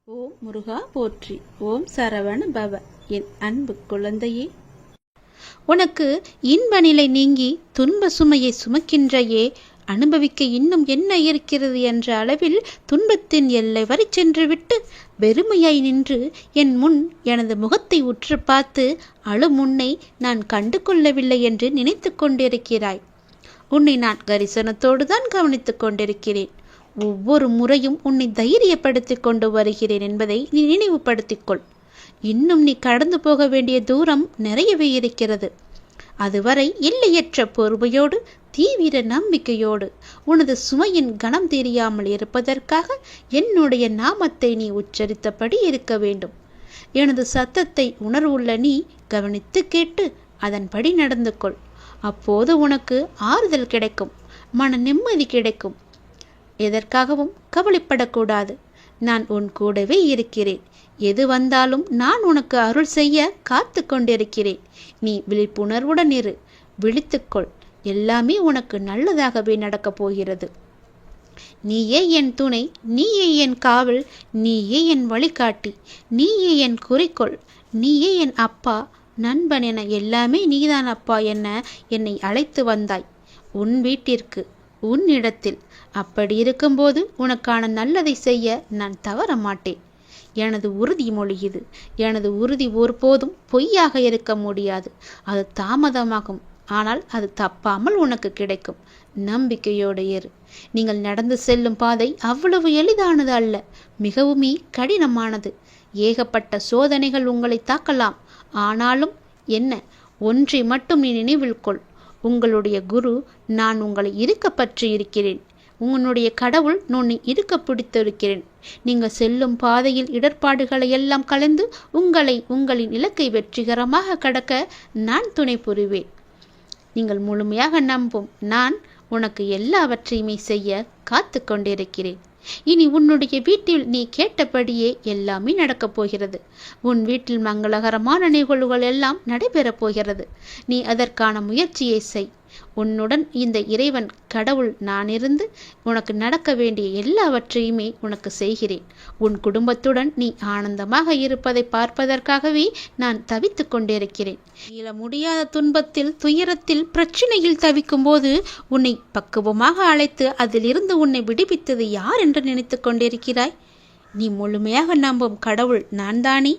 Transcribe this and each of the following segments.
ஓம் முருகா போற்றி. ஓம் சரவண பவ. என் அன்பு குழந்தையே, உனக்கு இன்ப நிலை நீங்கி துன்ப சுமையை சுமக்கின்றையே, அனுபவிக்க இன்னும் என்ன இருக்கிறது என்ற அளவில் துன்பத்தின் எல்லை வரை சென்று விட்டு வெறுமையாய் நின்று என் முன் எனது முகத்தை உற்று பார்த்து அழும் உன்னை நான் கண்டு கொள்ளவில்லை என்று நினைத்து கொண்டிருக்கிறாய். உன்னை நான் கரிசனத்தோடு தான் கவனித்துக் கொண்டிருக்கிறேன். ஒவ்வொரு முறையும் உன்னை தைரியப்படுத்தி கொண்டு வருகிறேன் என்பதை நீ நினைவுபடுத்திக்கொள். இன்னும் நீ கடந்து போக வேண்டிய தூரம் நிறையவே இருக்கிறது. அதுவரை எல்லையற்ற பொறுமையோடு தீவிர நம்பிக்கையோடு உனது சுமையின் கணம் தெரியாமல் இருப்பதற்காக என்னுடைய நாமத்தை நீ உச்சரித்தபடி இருக்க வேண்டும். எனது சத்தத்தை உணர்வுள்ள நீ கவனித்து கேட்டு அதன்படி நடந்து கொள். அப்போது உனக்கு ஆறுதல் கிடைக்கும், மன நிம்மதி கிடைக்கும். எதற்காகவும் கவலைப்படக்கூடாது. நான் உன் கூடவே இருக்கிறேன். எது வந்தாலும் நான் உனக்கு அருள் செய்ய காத்து கொண்டிருக்கிறேன். நீ விழிப்புணர்வுடன் இரு, விழித்துக்கொள். எல்லாமே உனக்கு நல்லதாகவே நடக்கப் போகிறது. நீயே என் துணை, நீயே என் காவல், நீயே என் வழிகாட்டி, நீயே என் குறிக்கோள், நீயே என் அப்பா, நண்பன் என எல்லாமே நீதான் அப்பா என்னை அழைத்து வந்தாய் உன் வீட்டிற்கு, உன் இடத்தில். அப்படி இருக்கும்போது உனக்கான நல்லதை செய்ய நான் தவற மாட்டேன். எனது உறுதிமொழி இது. எனது உறுதி ஒருபோதும் பொய்யாக இருக்க முடியாது. அது தாமதமாகும், ஆனால் அது தப்பாமல் உனக்கு கிடைக்கும். நம்பிக்கையோடு இரு. நீங்கள் நடந்து செல்லும் பாதை அவ்வளவு எளிதானது அல்ல, மிகவுமே கடினமானது. ஏகப்பட்ட சோதனைகள் உங்களை தாக்கலாம். ஆனாலும் என்ன, ஒன்றை மட்டும் நீ நினைவில் கொள். உங்களுடைய குரு நான் உங்களை இருக்க பற்றி இருக்கிறேன். உன்னுடைய கடவுள் உன்னை இருக்க பிடித்திருக்கிறேன். நீங்கள் செல்லும் பாதையில் இடர்பாடுகளை எல்லாம் கலந்து உங்களின் இலக்கை வெற்றிகரமாக கடக்க நான் துணை புரிவேன். நீங்கள் முழுமையாக நம்பும் நான் உனக்கு எல்லாவற்றையுமே செய்ய காத்து கொண்டிருக்கிறேன். இனி உன்னுடைய வீட்டில் நீ கேட்டபடியே எல்லாமே நடக்கப் போகிறது. உன் வீட்டில் மங்களகரமான நிகழ்வுகள் எல்லாம் நடைபெறப் போகிறது. நீ அதற்கான முயற்சியை செய். உன்னுடன் இந்த இறைவன் கடவுள் நான் இருந்து உனக்கு நடக்க வேண்டிய எல்லாவற்றையுமே உனக்கு செய்கிறேன். உன் குடும்பத்துடன் நீ ஆனந்தமாக இருப்பதை பார்ப்பதற்காகவே நான் தவித்து கொண்டிருக்கிறேன். இயல முடியாத துன்பத்தில், துயரத்தில், பிரச்சனையில் தவிக்கும் போது உன்னை பக்குவமாக அழைத்து அதிலிருந்து உன்னை விடுவித்தது யார் என்று நினைத்து கொண்டிருக்கிறாய்? நீ முழுமையாக நம்பும் கடவுள் நான் தானே,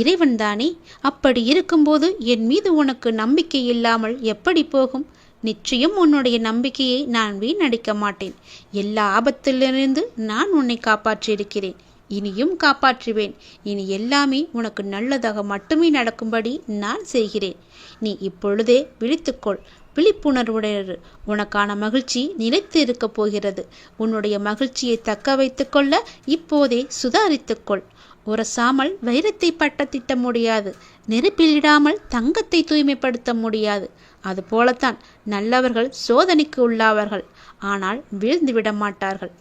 இறைவன் தானே. அப்படி இருக்கும்போது என் மீது உனக்கு நம்பிக்கை இல்லாமல் எப்படி போகும்? நிச்சயம் உன்னுடைய நம்பிக்கையை நான் வீணடிக்க மாட்டேன். எல்லா ஆபத்திலிருந்து நான் உன்னை காப்பாற்றியிருக்கிறேன், இனியும் காப்பாற்றுவேன். இனி எல்லாமே உனக்கு நல்லதாக மட்டுமே நடக்கும்படி நான் செய்கிறேன். நீ இப்பொழுதே விழித்துக்கொள், விழிப்புணர்வுடைய உனக்கான மகிழ்ச்சி நிலைத்து இருக்கப் போகிறது. உன்னுடைய மகிழ்ச்சியை தக்க வைத்து கொள்ள இப்போதே சுதாரித்துக்கொள். உரசாமல் வைரத்தை பட்ட திட்ட முடியாது, நெருப்பிலிடாமல் தங்கத்தை தூய்மைப்படுத்த முடியாது. அதுபோலத்தான் நல்லவர்கள் சோதனைக்கு உள்ளாவார்கள், ஆனால் வீழ்ந்து விட மாட்டார்கள்.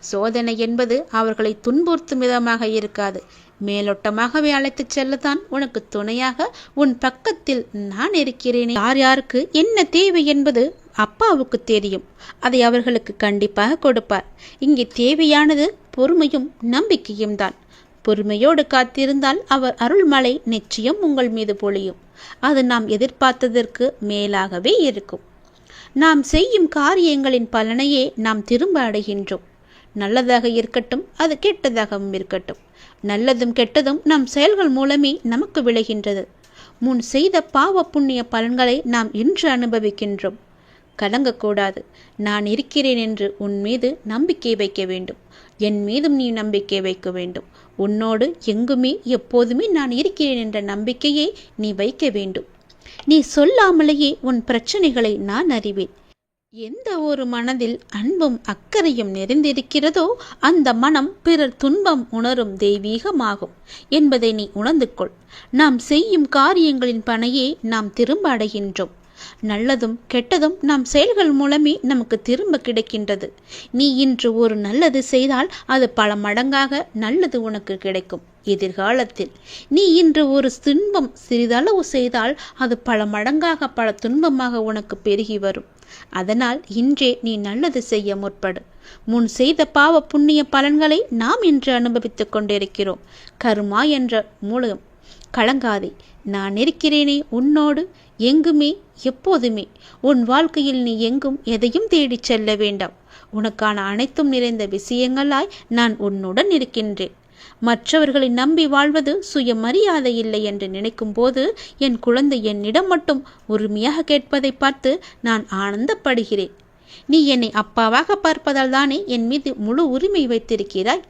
சோதனை என்பது அவர்களை துன்புறுத்தும் விதமாக இருக்காது, மேலோட்டமாகவே அழைத்துச் செல்லத்தான் உனக்கு துணையாக உன் பக்கத்தில் நான் இருக்கிறேனே. யார் யாருக்கு என்ன தேவை என்பது அப்பாவுக்கு தெரியும். அதை அவர்களுக்கு கண்டிப்பாக கொடுப்பார். இங்கே தேவையானது பொறுமையும் நம்பிக்கையும் தான். பொறுமையோடு காத்திருந்தால் அவர் அருள்மழை நிச்சயம் உங்கள் மீது பொழியும். அது நாம் எதிர்பார்த்ததற்கு மேலாகவே இருக்கும். நாம் செய்யும் காரியங்களின் பலனையே நாம் திரும்ப அடைகின்றோம். நல்லதாக இருக்கட்டும், அது கெட்டதாகவும் இருக்கட்டும். நல்லதும் கெட்டதும் நம் செயல்கள் மூலமே நமக்கு விளைகின்றது. முன் செய்த பாவ புண்ணிய பலன்களை நாம் இன்று அனுபவிக்கின்றோம். கலங்கக்கூடாது. நான் இருக்கிறேன் என்று உன் மீது நம்பிக்கை வைக்க வேண்டும். என் மீதும் நீ நம்பிக்கை வைக்க வேண்டும். உன்னோடு எங்குமே எப்போதுமே நான் இருக்கிறேன் என்ற நம்பிக்கையை நீ வைக்க வேண்டும். நீ சொல்லாமலேயே உன் பிரச்சனைகளை நான் அறிவேன். எந்த ஒரு மனதில் அன்பும் அக்கறையும் நிறைந்திருக்கிறதோ அந்த மனம் பிறர் துன்பம் உணரும் தெய்வீகமாகும் என்பதை நீ உணர்ந்து கொள். நாம் செய்யும் காரியங்களின் பணையே நாம் திரும்ப அடைகின்றோம். நல்லதும் கெட்டதும் நம் செயல்கள் மூலமே நமக்கு திரும்ப கிடைக்கின்றது. நீ இன்று ஒரு நல்லது செய்தால் அது பல மடங்காக நல்லது உனக்கு கிடைக்கும் எதிர்காலத்தில். நீ இன்று ஒரு துன்பம் சிறிதளவு செய்தால் அது பல மடங்காக பல துன்பமாக உனக்கு பெருகி வரும். அதனால் இன்றே நீ நல்லது செய்ய முற்படு. முன் செய்த பாவ புண்ணிய பலன்களை நாம் இன்று அனுபவித்துக் கொண்டிருக்கிறோம். கர்மா என்ற மூலம் கலங்காதே. நான் இருக்கிறேனே உன்னோடு, எங்குமே எப்போதுமே. உன் வாழ்க்கையில் நீ எங்கும் எதையும் தேடிச் செல்ல வேண்டாம். உனக்கான அனைத்தும் நிறைந்த விஷயங்களாய் நான் உன்னுடன் இருக்கின்றேன். மற்றவர்களை நம்பி வாழ்வது சுயமரியாதை இல்லை என்று நினைக்கும் போது என் குழந்தை என்னிடம் மட்டும் உரிமையாக கேட்பதை பார்த்து நான் ஆனந்தப்படுகிறேன். நீ என்னை அப்பாவாக பார்ப்பதால் தானே என் மீது முழு உரிமை வைத்திருக்கிறாய்.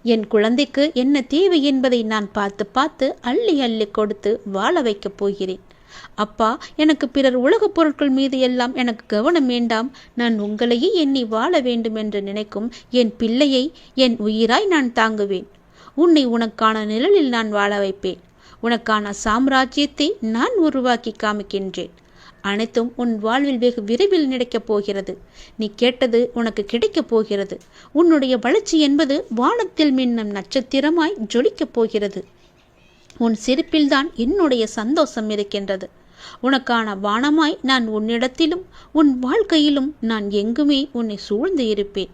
என் குழந்தைக்கு என்ன தேவை என்பதை நான் பார்த்து பார்த்து அள்ளி அள்ளி கொடுத்து வாழ வைக்கப் போகிறேன். அப்பா, எனக்கு பிறர் உலகப் பொருட்கள் மீது எல்லாம் எனக்கு கவனம் வேண்டாம். நான் உங்களையே எண்ணி வாழ வேண்டும் என்று நினைக்கும் என் பிள்ளையை என் உயிராய் நான் தாங்குவேன். உன்னை உனக்கான நிழலில் நான் வாழ வைப்பேன். உனக்கான சாம்ராஜ்யத்தை நான் உருவாக்கி காமிக்கின்றேன். அனைத்தும் உன் வாழ்வில் வெகு விரைவில் நடக்கப் போகிறது. நீ கேட்டது உனக்கு கிடைக்கப் போகிறது. உன்னுடைய வளர்ச்சி என்பது வானத்தில் மின்னும் நட்சத்திரமாய் ஜொலிக்கப் போகிறது. உன் சிரிப்பில்தான் என்னுடைய சந்தோஷம் இருக்கின்றது. உனக்கான வானமாய் நான் உன்னிடத்திலும் உன் வாழ்க்கையிலும் நான் எங்குமே உன்னை சூழ்ந்து இருப்பேன்.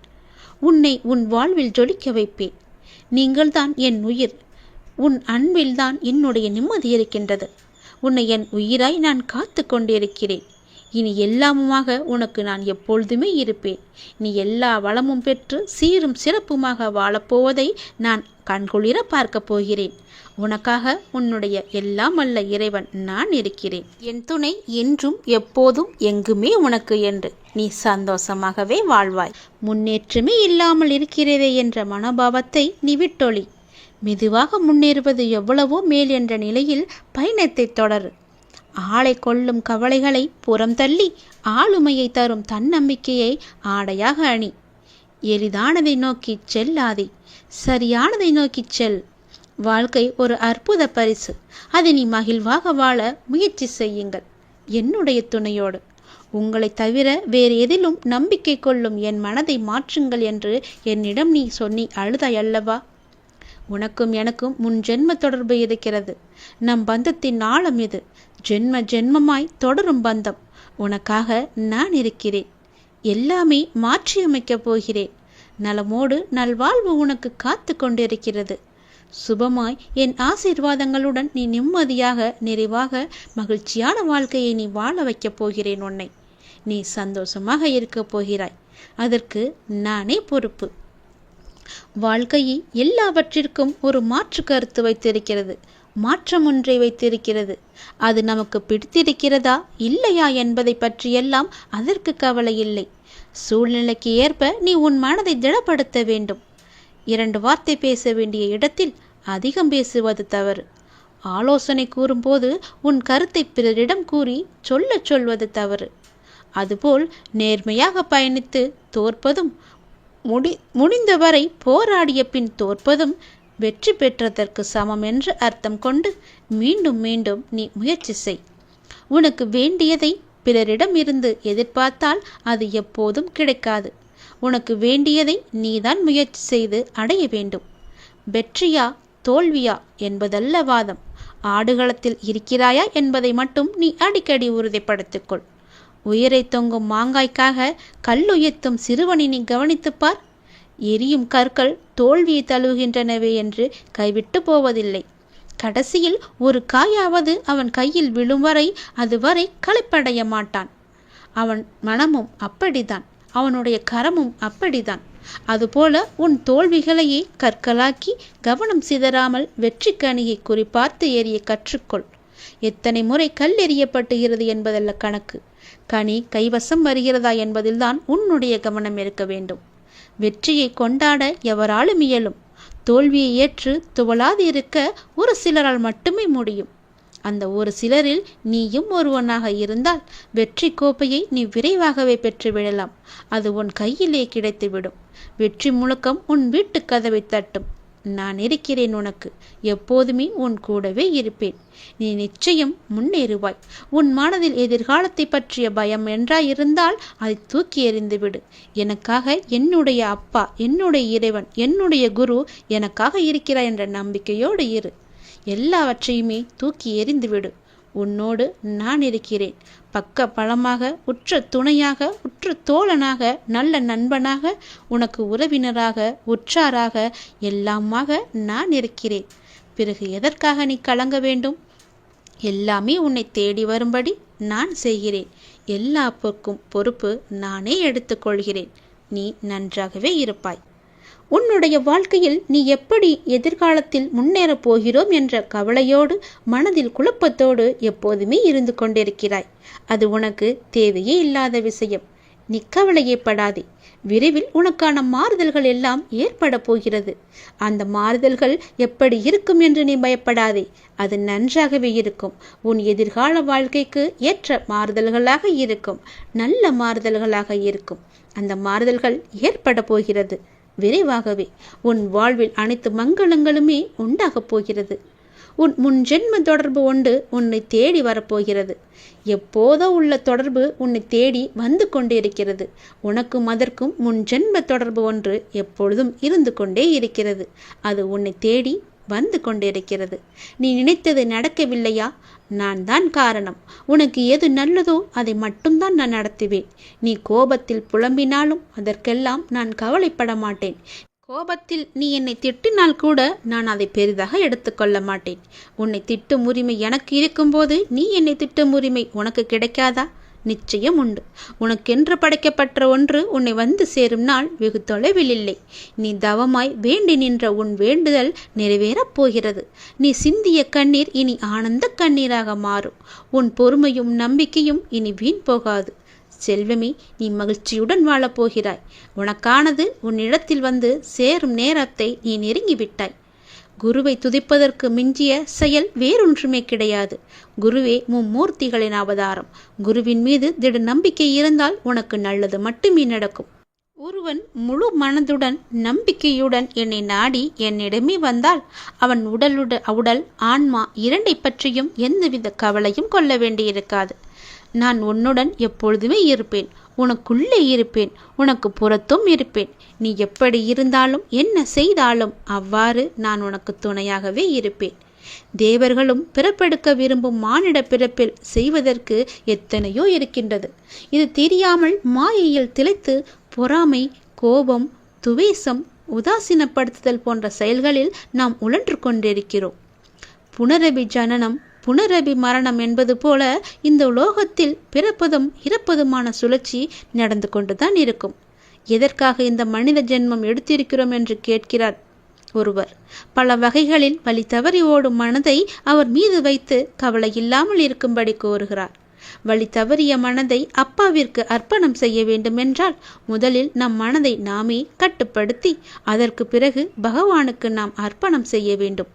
உன்னை உன் வாழ்வில் ஜொலிக்க வைப்பேன். நீங்கள்தான் என் உயிர். உன் அன்பில்தான் என்னுடைய நிம்மதி இருக்கின்றது. உன்னை என் உயிராய் நான் காத்து கொண்டிருக்கிறேன். இனி எல்லாமுமாக உனக்கு நான் எப்பொழுதுமே இருப்பேன். நீ எல்லா வளமும் பெற்று சீரும் சிறப்புமாக வாழப்போவதை நான் கண்குளிர பார்க்க போகிறேன். உனக்காக உன்னுடைய எல்லாம் வல்ல இறைவன் நான் இருக்கிறேன். என் துணை என்றும் எப்போதும் எங்குமே உனக்கு என்று நீ சந்தோஷமாகவே வாழ்வாய். முன்னேற்றமே இல்லாமல் இருக்கிறதே என்ற மனோபாவத்தை நீ விட்டொழி. மெதுவாக முன்னேறுவது எவ்வளவோ மேல் என்ற நிலையில் பயணத்தை தொடரு. ஆளை கொள்ளும் கவலைகளை புறம் தள்ளி ஆளுமையை தரும் தன்னம்பிக்கையை ஆடையாக அணி. எளிதானதை நோக்கி செல்லாதே, சரியானதை நோக்கி செல். வாழ்க்கை ஒரு அற்புத பரிசு. அதை நீ மகிழ்வாக வாழ முயற்சி செய்யுங்கள். என்னுடைய துணையோடு. உங்களை தவிர வேறு எதிலும் நம்பிக்கை கொள்ளும் என் மனதை மாற்றுங்கள் என்று என்னிடம் நீ சொன்னி அழுதாய் அல்லவா? உனக்கும் எனக்கும் முன் ஜென்ம தொடர்பு இருக்கிறது. நம் பந்தத்தின் ஆழம் இது. ஜென்ம ஜென்மமாய் தொடரும் பந்தம். உனக்காக நான் இருக்கிறேன். எல்லாமே மாற்றியமைக்கப் போகிறேன். நலமோடு நல்வாழ்வு உனக்கு காத்து கொண்டிருக்கிறது. சுபமாய் என் ஆசீர்வாதங்களுடன் நீ நிம்மதியாக நிறைவாக மகிழ்ச்சியான வாழ்க்கையை நீ வாழ வைக்கப் போகிறேன். உன்னை நீ சந்தோஷமாக இருக்கப் போகிறாய். அதற்கு நானே பொறுப்பு. வாழ்க்கையை எல்லாவற்றிற்கும் ஒரு மாற்று கருத்து வைத்திருக்கிறது. மாற்றம் ஒன்றை வைத்திருக்கிறது. அது நமக்கு பிடித்திருக்கிறதா இல்லையா என்பதை பற்றியெல்லாம் அதற்கு கவலை இல்லை. சூழ்நிலைக்கு ஏற்ப நீ உன் மனதை திடப்படுத்த வேண்டும். 2 வார்த்தை பேச வேண்டிய இடத்தில் அதிகம் பேசுவது தவறு. ஆலோசனை கூறும்போது உன் கருத்தை பிறரிடம் கூறி சொல்வது தவறு. அதுபோல் நேர்மையாக பயணித்து தோற்பதும் முடிந்தவரை போராடிய பின் தோற்பதும் வெற்றி பெற்றதற்கு சமம் என்று அர்த்தம் கொண்டு மீண்டும் மீண்டும் நீ முயற்சி செய். உனக்கு வேண்டியதை பிறரிடம் இருந்து எதிர்பார்த்தால் அது எப்போதும் கிடைக்காது. உனக்கு வேண்டியதை நீதான் முயற்சி செய்து அடைய வேண்டும். வெற்றியா தோல்வியா என்பதல்ல வாதம். ஆடுகளத்தில் இருக்கிறாயா என்பதை மட்டும் நீ அடிக்கடி உறுதிப்படுத்திக்கொள். உயிரை தொங்கும் மாங்காய்க்காக கல்லுயர்த்தும் சிறுவனை நீ கவனித்துப்பார். எரியும் கற்கள் தோல்வியை தழுவுகின்றனவே என்று கைவிட்டு போவதில்லை. கடைசியில் ஒரு காயாவது அவன் கையில் விழும் வரை அதுவரை களைப்படைய மாட்டான். அவன் மனமும் அப்படித்தான், அவனுடைய கரமும் அப்படித்தான். அதுபோல உன் தோல்விகளையே கற்களாக்கி கவனம் சிதறாமல் வெற்றி கனியை குறிப்பார்த்து எறிய கற்றுக்கொள். எத்தனை முறை கல் எறியப்பட்டுகிறது என்பதல்ல கணக்கு. கனி கைவசம் வருகிறதா என்பதில்தான் உன்னுடைய கவனம் இருக்க வேண்டும். வெற்றியை கொண்டாட எவராலும் இயலும். தோல்வியை ஏற்று துவளாது இருக்க ஒரு சிலரால் மட்டுமே முடியும். அந்த ஒரு சிலரில் நீயும் ஒருவனாக இருந்தால் வெற்றி கோப்பையை நீ விரைவாகவே பெற்றுவிடலாம். அது உன் கையிலே கிடைத்துவிடும். வெற்றி முழக்கம் உன் வீட்டு கதவை தட்டும். நான் இருக்கிறேன். உனக்கு எப்போதுமே உன் கூடவே இருப்பேன். நீ நிச்சயம் முன்னேறுவாய். உன் மனதில் எதிர்காலத்தை பற்றிய பயம் என்றாயிருந்தால் அதை தூக்கி எறிந்துவிடு. எனக்காக என்னுடைய அப்பா, என்னுடைய இறைவன், என்னுடைய குரு எனக்காக இருக்கிறார் என்ற நம்பிக்கையோடு இரு. எல்லாவற்றையுமே தூக்கி எறிந்துவிடு. உன்னோடு நான் இருக்கிறேன். பக்க பலமாக, உற்ற துணையாக, உற்ற தோழனாக, நல்ல நண்பனாக, உனக்கு உறவினராக, உற்றாராக, எல்லாமாக நான் இருக்கிறேன். பிறகு எதற்காக நீ கலங்க வேண்டும்? எல்லாமே உன்னை தேடி வரும்படி நான் செய்கிறேன். எல்லா பொறுப்பு நானே எடுத்துக்கொள்கிறேன். நீ நன்றாகவே இருப்பாய். உன்னுடைய வாழ்க்கையில் நீ எப்படி எதிர்காலத்தில் முன்னேறப் போகிறோம் என்ற கவலையோடு, மனதில் குழப்பத்தோடு எப்போதுமே இருந்து கொண்டிருக்கிறாய். அது உனக்கு தேவையே இல்லாத விஷயம். நீ கவலையே படாதே. விரைவில் உனக்கான மாறுதல்கள் எல்லாம் ஏற்பட போகிறது. அந்த மாறுதல்கள் எப்படி இருக்கும் என்று நீ பயப்படாதே. அது நன்றாகவே இருக்கும். உன் எதிர்கால வாழ்க்கைக்கு ஏற்ற மாறுதல்களாக இருக்கும். நல்ல மாறுதல்களாக இருக்கும். அந்த மாறுதல்கள் ஏற்பட போகிறது. விரைவாகவே உன் வாழ்வில் அனைத்து மங்களங்களுமே உண்டாகப் போகிறது. உன் முன் ஜென்ம தொடர்பு ஒன்று உன்னை தேடி வரப்போகிறது. எப்போதோ உள்ள தொடர்பு உன்னை தேடி வந்து கொண்டிருக்கிறது. உனக்கும் அதற்கும் முன் ஜென்ம தொடர்பு ஒன்று எப்பொழுதும் இருந்து கொண்டே இருக்கிறது. அது உன்னை தேடி வந்து கொண்டிருக்கிறது. நீ நினைத்தது நடக்கவில்லையா? நான் தான் காரணம். உனக்கு எது நல்லதோ அதை மட்டும்தான் நான் நடத்துவேன். நீ கோபத்தில் புலம்பினாலும் அதற்கெல்லாம் நான் கவலைப்பட மாட்டேன். கோபத்தில் நீ என்னை திட்டினால் கூட நான் அதை பெரிதாக எடுத்துக்கொள்ள மாட்டேன். உன்னை திட்டும் உரிமை எனக்கு இருக்கும்போது நீ என்னை திட்டும் உரிமை உனக்கு கிடைக்காதா? நிச்சயம் உண்டு. உனக்கென்று படைக்கப்பட்ட ஒன்று உன்னை வந்து சேரும் நாள் வெகு தொலைவில் இல்லை. நீ தவமாய் வேண்டி நின்ற உன் வேண்டுதல் நிறைவேறப் போகிறது. நீ சிந்திய கண்ணீர் இனி ஆனந்த கண்ணீராக மாறும். உன் பொறுமையும் நம்பிக்கையும் இனி வீண் போகாது. செல்வமே, நீ மகிழ்ச்சியுடன் வாழப்போகிறாய். உனக்கானது உன்னிடத்தில் வந்து சேரும் நேரத்தை நீ நெருங்கிவிட்டாய். குருவை துதிப்பதற்கு மிஞ்சிய செயல் வேறொன்றுமே கிடையாது. குருவே மும்மூர்த்திகளின் அவதாரம். குருவின் மீது திட நம்பிக்கை இருந்தால் உனக்கு நல்லது மட்டுமே நடக்கும். ஒருவன் முழு மனதுடன் நம்பிக்கையுடன் என்னை நாடி என்னிடமே வந்தால் அவன் உடல் ஆன்மா இரண்டை பற்றியும் எந்தவித கவலையும் கொள்ள வேண்டியிருக்காது. நான் உன்னுடன் எப்பொழுதுமே இருப்பேன். உனக்குள்ளே இருப்பேன். உனக்கு புறத்தும் இருப்பேன். நீ எப்படி இருந்தாலும் என்ன செய்தாலும் அவ்வாறு நான் உனக்கு துணையாகவே இருப்பேன். தேவர்களும் பிறப்பெடுக்க விரும்பும் மானிட பிறப்பில் செய்வதற்கு எத்தனையோ இருக்கின்றது. இது தெரியாமல் மாயையில் திளைத்து பொறாமை, கோபம், துவேஷம், உதாசீனப்படுத்துதல் போன்ற செயல்களில் நாம் உழன்று கொண்டிருக்கிறோம். புனரபி ஜனனம், புனரபி மரணம் என்பது போல இந்த உலோகத்தில் பிறப்பதும் இறப்பதுமான சுழற்சி நடந்து கொண்டுதான் இருக்கும். எதற்காக இந்த மனித ஜென்மம் எடுத்திருக்கிறோம் என்று கேட்கிறார் ஒருவர். பல வகைகளில் வழி தவறி ஓடும் மனதை அவர் மீது வைத்து கவலை இல்லாமல் இருக்கும்படி கோருகிறார். வழி தவறிய மனதை அப்பாவிற்கு அர்ப்பணம் செய்ய வேண்டுமென்றால் முதலில் நம் மனதை நாமே கட்டுப்படுத்தி அதற்கு பிறகு பகவானுக்கு நாம் அர்ப்பணம் செய்ய வேண்டும்.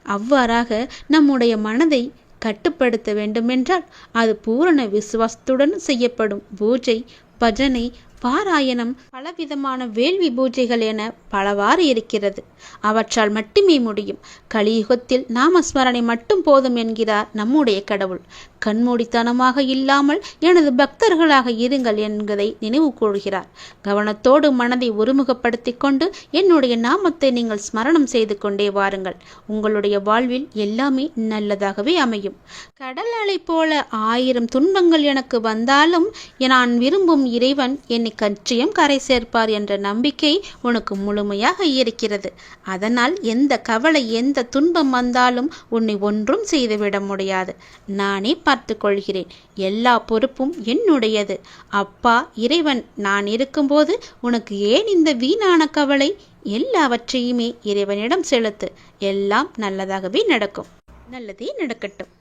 அவ்வாறாக நம்முடைய மனதை கட்டுப்படுத்த வேண்டுமென்றால் அது பூரண விசுவாசத்துடன் செய்யப்படும் பூஜை, பஜனை, பாராயணம், பலவிதமான வேள்வி பூஜைகள் என பலவாறு இருக்கிறது. அவற்றால் மட்டுமே முடியும். கலியுகத்தில் நாமஸ்மரணை மட்டும் போதும் என்கிறார் நம்முடைய கடவுள். கண்மூடித்தனமாக இல்லாமல் எனது பக்தர்களாக இருங்கள் என்பதை நினைவு கூறுகிறார். கவனத்தோடு மனதை ஒருமுகப்படுத்தி கொண்டு என்னுடைய நாமத்தை நீங்கள் ஸ்மரணம் செய்து கொண்டே வாருங்கள். உங்களுடைய வாழ்வில் எல்லாமே நல்லதாகவே அமையும். கடல் அலை போல 1000 துன்பங்கள் எனக்கு வந்தாலும் நான் விரும்பும் இறைவன் என்னை கச்சியம் கரை சேர்ப்பார் என்ற நம்பிக்கை உனக்கு முழுமையாக இருக்கிறது. அதனால் எந்த கவலை, எந்த துன்பம் வந்தாலும் உன்னை ஒன்றும் செய்துவிட முடியாது. நானே பார்த்து கொள்கிறேன். எல்லா பொறுப்பும் என்னுடையது. அப்பா இறைவன் நான் இருக்கும்போது உனக்கு ஏன் இந்த வீணான கவலை? எல்லாவற்றையுமே இறைவனிடம் செலுத்து. எல்லாம் நல்லதாகவே நடக்கும். நல்லதே நடக்கட்டும்.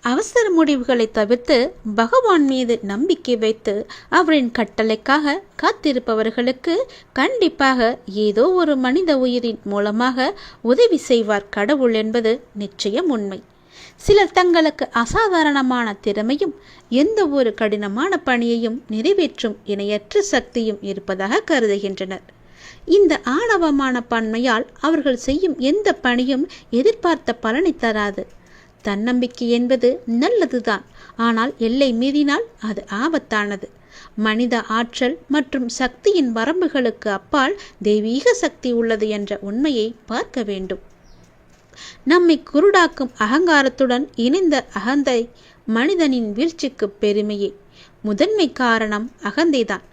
அவசர முடிவுகளை தவிர்த்து பகவான் மீது நம்பிக்கை வைத்து அவரின் கட்டளைக்காக காத்திருப்பவர்களுக்கு கண்டிப்பாக ஏதோ ஒரு மனித உயிரின் மூலமாக உதவி செய்வார் கடவுள் என்பது நிச்சயம் உண்மை. சிலர் தங்களுக்கு அசாதாரணமான திறமையும் எந்த ஒரு கடினமான பணியையும் நிறைவேற்றும் இணையற்ற சக்தியும் இருப்பதாக கருதுகின்றனர். இந்த ஆணவமான பன்மையால் அவர்கள் செய்யும் எந்த பணியும் எதிர்பார்த்த பலனை தராது. தன்னம்பிக்கை என்பது நல்லதுதான், ஆனால் எல்லை மீறினால் அது ஆபத்தானது. மனித ஆற்றல் மற்றும் சக்தியின் வரம்புகளுக்கு அப்பால் தெய்வீக சக்தி உள்ளது என்ற உண்மையை பார்க்க வேண்டும். நம்மை குருடாக்கும் அகங்காரத்துடன் இணைந்த அகந்தை மனிதனின் வீழ்ச்சிக்கு பெருமையே. முதன்மை காரணம் அகந்தைதான்.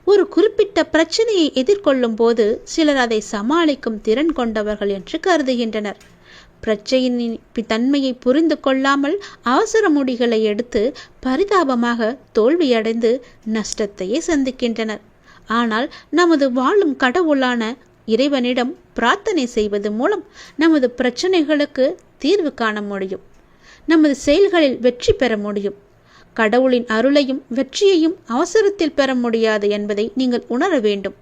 ஒரு குறிப்பிட்ட பிரச்சனையை எதிர்கொள்ளும் போது சிலர் அதை சமாளிக்கும் திறன் கொண்டவர்கள் என்று கருதுகின்றனர். பிரச்சனையின் தன்மையை புரிந்து கொள்ளாமல் அவசர முடிகளை எடுத்து பரிதாபமாக தோல்வியடைந்து நஷ்டத்தையே சந்திக்கின்றனர். ஆனால் நமது வாழும் கடவுளான இறைவனிடம் பிரார்த்தனை செய்வது மூலம் நமது பிரச்சனைகளுக்கு தீர்வு காண முடியும். நமது செயல்களில் வெற்றி பெற முடியும். கடவுளின் அருளையும் வெற்றியையும் அவசரத்தில் பெற முடியாது என்பதை நீங்கள் உணர வேண்டும்.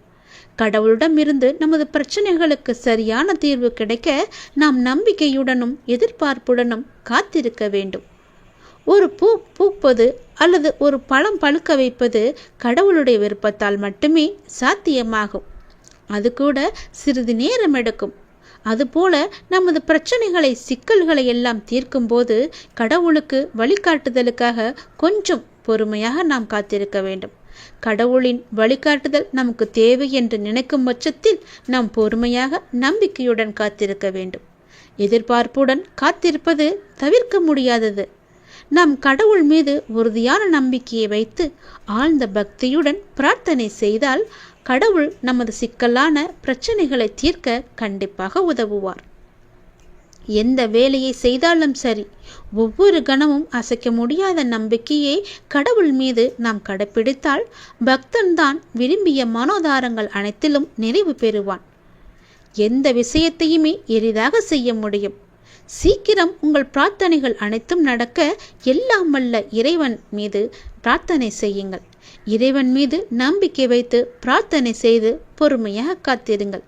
கடவுளிடமிருந்து நமது பிரச்சனைகளுக்கு சரியான தீர்வு கிடைக்க நாம் நம்பிக்கையுடனும் எதிர்பார்ப்புடனும் காத்திருக்க வேண்டும். ஒரு பூ பூப்பது அல்லது ஒரு பழம் பழுக்க வைப்பது கடவுளுடைய விருப்பத்தால் மட்டுமே சாத்தியமாகும். அது கூட சிறிது நேரம் எடுக்கும். அதுபோல நமது பிரச்சனைகளை சிக்கல்களை எல்லாம் தீர்க்கும் போது கடவுளுக்கு வழிகாட்டுதலுக்காக கொஞ்சம் பொறுமையாக நாம் காத்திருக்க வேண்டும். கடவுளின் வழிகாட்டுதல் நமக்கு தேவை என்று நினைக்கும் பட்சத்தில் நாம் பொறுமையாக நம்பிக்கையுடன் காத்திருக்க வேண்டும். எதிர்பார்ப்புடன் காத்திருப்பது தவிர்க்க முடியாதது. நாம் கடவுள் மீது உறுதியான நம்பிக்கையை வைத்து ஆழ்ந்த பக்தியுடன் பிரார்த்தனை செய்தால் கடவுள் நமது சிக்கலான பிரச்சனைகளை தீர்க்க கண்டிப்பாக உதவுவார். எந்த வேலையை செய்தாலும் சரி, ஒவ்வொரு கணமும் அசைக்க முடியாத நம்பிக்கையை கடவுள் மீது நாம் கடைப்பிடித்தால் பக்தன்தான் விரும்பிய மனோதாரங்கள் அனைத்திலும் நிறைவு பெறுவான். எந்த விஷயத்தையுமே எளிதாக செய்ய முடியும். சீக்கிரம் உங்கள் பிரார்த்தனைகள் அனைத்தும் நடக்க எல்லாம் வல்ல இறைவன் மீது பிரார்த்தனை செய்யுங்கள். இறைவன் மீது நம்பிக்கை வைத்து பிரார்த்தனை செய்து பொறுமையாக காத்திருங்கள்.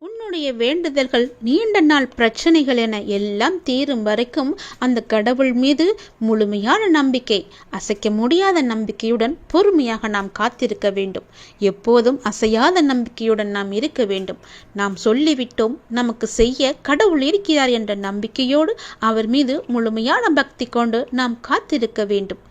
உன்னுடைய வேண்டுதல்கள் நீண்ட நாள் பிரச்சனைகள் என எல்லாம் தீரும் வரைக்கும் அந்த கடவுள் மீது முழுமையான நம்பிக்கை, அசைக்க முடியாத நம்பிக்கையுடன் பொறுமையாக நாம் காத்திருக்க வேண்டும். எப்போதும் அசையாத நம்பிக்கையுடன் நாம் இருக்க வேண்டும். நாம் சொல்லிவிட்டோம், நமக்கு செய்ய கடவுள் இருக்கிறார் என்ற நம்பிக்கையோடு அவர் மீது முழுமையான பக்தி கொண்டு நாம் காத்திருக்க வேண்டும்.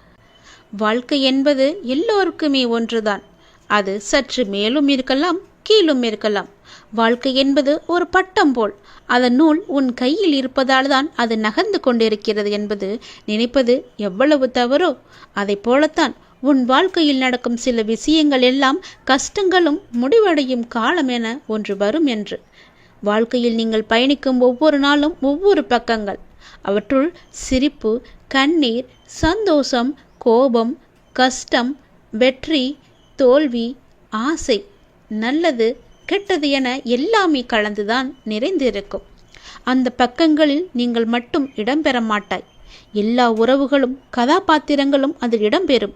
வாழ்க்கை என்பது எல்லோருக்குமே ஒன்றுதான். அது சற்று மேலும் இருக்கலாம், கீழும் இருக்கலாம். வாழ்க்கை என்பது ஒரு பட்டம் போல். அதன் நூல் உன் கையில் இருப்பதால் தான் அது நகர்ந்து கொண்டிருக்கிறது என்பது நினைப்பது எவ்வளவு தவறோ, அதை போலத்தான் உன் வாழ்க்கையில் நடக்கும் சில விஷயங்கள் எல்லாம் கஷ்டங்களும் முடிவடையும் காலம் என ஒன்று வரும் என்று. வாழ்க்கையில் நீங்கள் பயணிக்கும் ஒவ்வொரு நாளும் ஒவ்வொரு பக்கங்கள். அவற்றுள் சிரிப்பு, கண்ணீர், சந்தோஷம், கோபம், கஷ்டம், வெற்றி, தோல்வி, ஆசை, நல்லது, கெட்டது என எல்லாமே கலந்துதான் நிறைந்திருக்கும். அந்த பக்கங்களில் நீங்கள் மட்டும் இடம்பெற மாட்டாய். எல்லா உறவுகளும் கதாபாத்திரங்களும் அதில் இடம்பெறும்.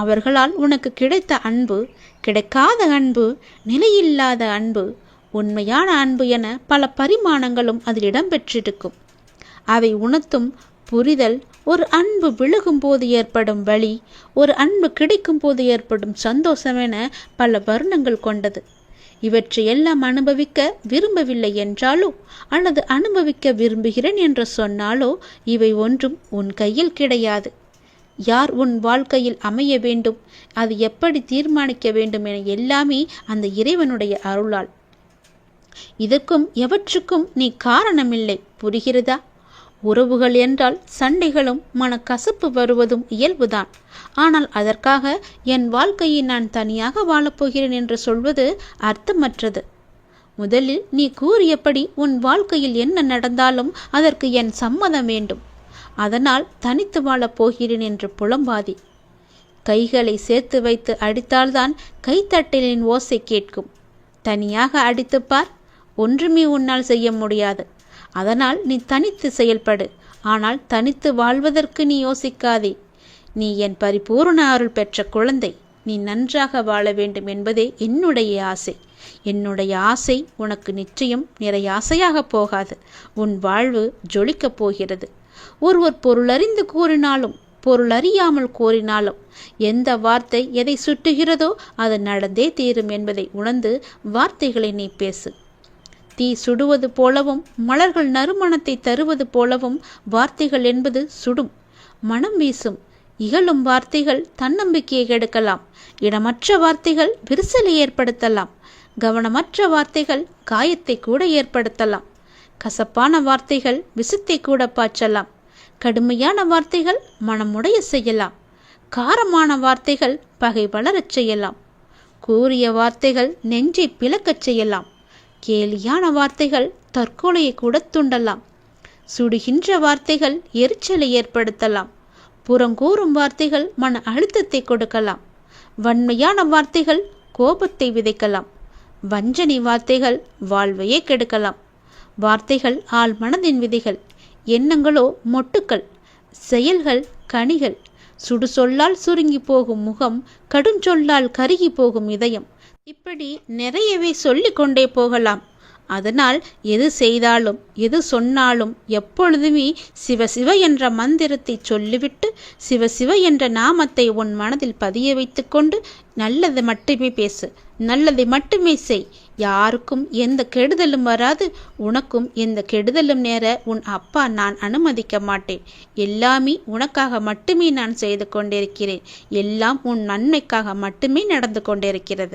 அவர்களால் உனக்கு கிடைத்த அன்பு, கிடைக்காத அன்பு, நிலையில்லாத அன்பு, உண்மையான அன்பு என பல பரிமாணங்களும் அதில் இடம்பெற்றிருக்கும். அவை உணர்த்தும் புரிதல், ஒரு அன்பு விழுகும் போது ஏற்படும் வலி, ஒரு அன்பு கிடைக்கும் போது ஏற்படும் சந்தோஷம் என பல வர்ணங்கள் கொண்டது. இவற்றையெல்லாம் அனுபவிக்க விரும்பவில்லை என்றாலோ அல்லது அனுபவிக்க விரும்புகிறேன் என்று சொன்னாலோ இவை ஒன்றும் உன் கையில் கிடையாது. யார் உன் வாழ்க்கையில் அமைய வேண்டும், அது எப்படி தீர்மானிக்க வேண்டும் என எல்லாமே அந்த இறைவனுடைய அருளால். இதற்கும் எவற்றுக்கும் நீ காரணமில்லை. புரிகிறதா? உறவுகள் என்றால் சண்டைகளும் மனக்கசப்பு வருவதும் இயல்புதான். ஆனால் அதற்காக என் வாழ்க்கையை நான் தனியாக வாழப்போகிறேன் என்று சொல்வது அர்த்தமற்றது. முதலில் நீ கூறியபடி உன் வாழ்க்கையில் என்ன நடந்தாலும் அதற்கு என் சம்மதம் வேண்டும். அதனால் தனித்து வாழப் போகிறேன் என்று புலம்பாதி. கைகளை சேர்த்து வைத்து அடித்தால்தான் கைத்தட்டலின் ஓசை கேட்கும். தனியாக அடித்துப்பார், ஒன்றுமே உன்னால் செய்ய முடியாது. அதனால் நீ தனித்து செயல்படு. ஆனால் தனித்து வாழ்வதற்கு நீ யோசிக்காதே. நீ என் பரிபூர்ண அருள் பெற்ற குழந்தை. நீ நன்றாக வாழ வேண்டும் என்பதே என்னுடைய ஆசை. என்னுடைய ஆசை உனக்கு நிச்சயம் நிறைய ஆசையாக போகாது. உன் வாழ்வு ஜொலிக்கப் போகிறது. ஒருவர் பொருளறிந்து கூறினாலும் பொருளறியாமல் கூறினாலும் எந்த வார்த்தை எதை சுட்டுகிறதோ அது நடந்தே தீரும் என்பதை உணர்ந்து வார்த்தைகளை நீ பேசு. தீ சுடுவது போலவும் மலர்கள் நறுமணத்தை தருவது போலவும் வார்த்தைகள் என்பது சுடும், மனம் வீசும். இகழும் வார்த்தைகள் தன்னம்பிக்கையை கெடுக்கலாம். இடமற்ற வார்த்தைகள் விரிசலை ஏற்படுத்தலாம். கவனமற்ற வார்த்தைகள் காயத்தை கூட ஏற்படுத்தலாம். கசப்பான வார்த்தைகள் விஷத்தை கூட பாய்ச்சலாம். கடுமையான வார்த்தைகள் மனமுடைய செய்யலாம். காரமான வார்த்தைகள் பகை வளரச் செய்யலாம். கூறிய வார்த்தைகள் நெஞ்சை பிளக்கச் செய்யலாம். கேலியான வார்த்தைகள் தற்கொலையை கூட தூண்டலாம். சுடுகின்ற வார்த்தைகள் எரிச்சலை ஏற்படுத்தலாம். புறங்கூறும் வார்த்தைகள் மன அழுத்தத்தை கொடுக்கலாம். வன்மையான வார்த்தைகள் கோபத்தை விதைக்கலாம். வஞ்சனை வார்த்தைகள் வாழ்வையே கெடுக்கலாம். வார்த்தைகள் ஆள் மனதின் விதைகள். எண்ணங்களோ மொட்டுக்கள். செயல்கள் கனிகள். சுடு சொல்லால் சுருங்கி போகும் முகம், கடுஞ்சொல்லால் கருகி போகும் இதயம். இப்படி நிறையவே சொல்லிக் கொண்டே போகலாம். அதனால் எது செய்தாலும் எது சொன்னாலும் எப்பொழுதுமே சிவ சிவ என்ற மந்திரத்தை சொல்லிவிட்டு சிவ சிவ என்ற நாமத்தை உன் மனதில் பதிய வைத்து கொண்டு நல்லது மட்டுமே பேசு, நல்லதை மட்டுமே செய். யாருக்கும் எந்த கெடுதலும் வராது. உனக்கும் எந்த கெடுதலும் நேர உன் அப்பா நான் அனுமதிக்க மாட்டேன். எல்லாமே உனக்காக மட்டுமே நான் செய்து கொண்டிருக்கிறேன். எல்லாம் உன் நன்மைக்காக மட்டுமே நடந்து கொண்டிருக்கிறது.